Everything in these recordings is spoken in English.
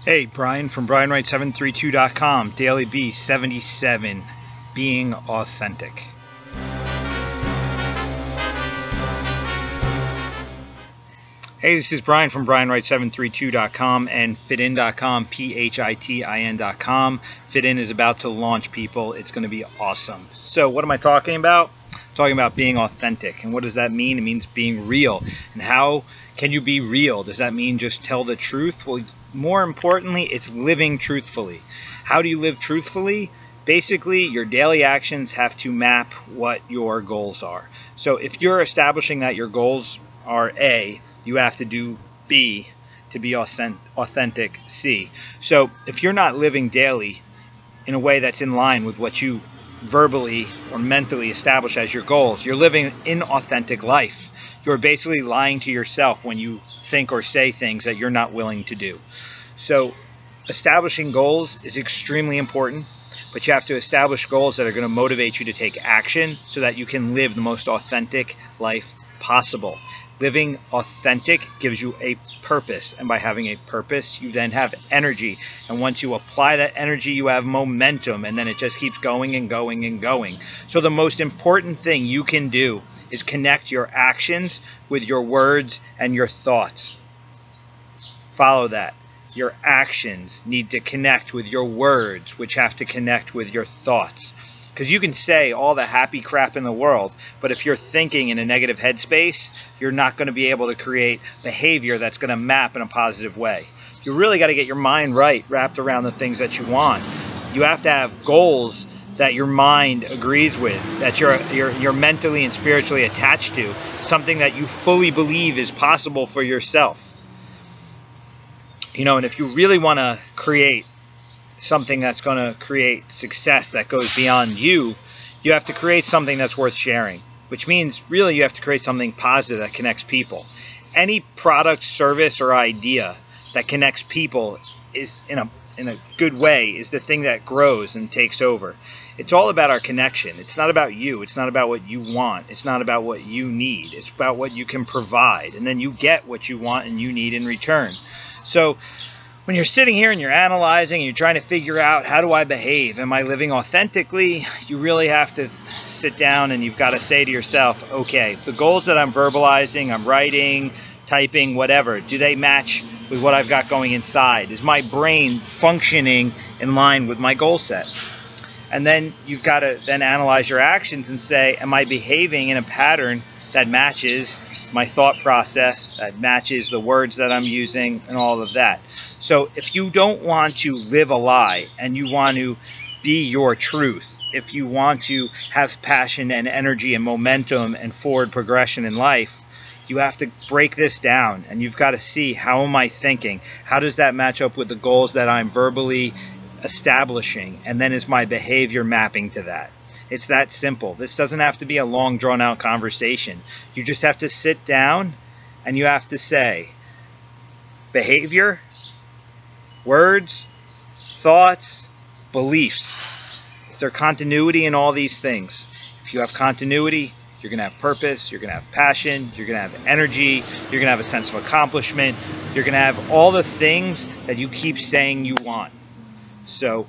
Hey, Brian from Wright732.com, Daily B 77, being authentic. Hey, this is Brian from Wright732.com and fitin.com, PHITIN.com. Fitin is about to launch, people. It's going to be awesome. So what am I talking about? I'm talking about being authentic. And what does that mean? It means being real. And how can you be real? Does that mean just tell the truth? Well, more importantly, it's living truthfully. How do you live truthfully? Basically, your daily actions have to map what your goals are. So if you're establishing that your goals are A, you have to do B to be authentic, C. So if you're not living daily in a way that's in line with what you verbally or mentally establish as your goals, you're living inauthentic life. You're basically lying to yourself when you think or say things that you're not willing to do. So establishing goals is extremely important, but you have to establish goals that are going to motivate you to take action so that you can live the most authentic life possible. Living authentic gives you a purpose, and by having a purpose, you then have energy. And once you apply that energy, you have momentum, and then it just keeps going and going and going. So the most important thing you can do is connect your actions with your words and your thoughts. Follow that. Your actions need to connect with your words, which have to connect with your thoughts. Because you can say all the happy crap in the world, but if you're thinking in a negative headspace, you're not going to be able to create behavior that's going to map in a positive way. You really got to get your mind right, wrapped around the things that you want. You have to have goals that your mind agrees with, that you're mentally and spiritually attached to, something that you fully believe is possible for yourself. You know, and if you really want to create something that's going to create success that goes beyond you, you have to create something that's worth sharing, which means really you have to create something positive that connects people. Any product, service, or idea that connects people is in a good way is the thing that grows and takes over. It's all about our connection. It's not about you. It's not about what you want. It's not about what you need. It's about what you can provide, and then you get what you want and you need in return. So when you're sitting here and you're analyzing and you're trying to figure out, how do I behave? Am I living authentically? You really have to sit down and you've got to say to yourself, okay, the goals that I'm verbalizing, I'm writing, typing, whatever, do they match with what I've got going inside? Is my brain functioning in line with my goal set? And then you've got to then analyze your actions and say, am I behaving in a pattern that matches my thought process, that matches the words that I'm using, and all of that. So if you don't want to live a lie and you want to be your truth, if you want to have passion and energy and momentum and forward progression in life, you have to break this down, and you've got to see, how am I thinking? How does that match up with the goals that I'm verbally establishing? And then is my behavior mapping to that? It's that simple. This doesn't have to be a long, drawn-out conversation. You just have to sit down and you have to say, behavior, words, thoughts, beliefs. Is there continuity in all these things? If you have continuity, you're going to have purpose, you're going to have passion, you're going to have energy, you're going to have a sense of accomplishment, you're going to have all the things that you keep saying you want. So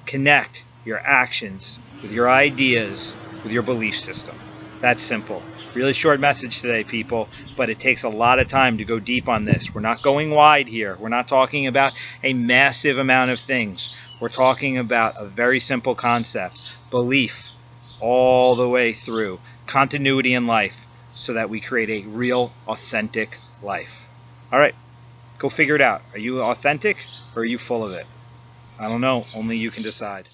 connect your actions with your ideas, with your belief system. That's simple. Really short message today, people, but it takes a lot of time to go deep on this. We're not going wide here. We're not talking about a massive amount of things. We're talking about a very simple concept: belief all the way through, continuity in life, so that we create a real, authentic life. All right, go figure it out. Are you authentic or are you full of it? I don't know. Only you can decide.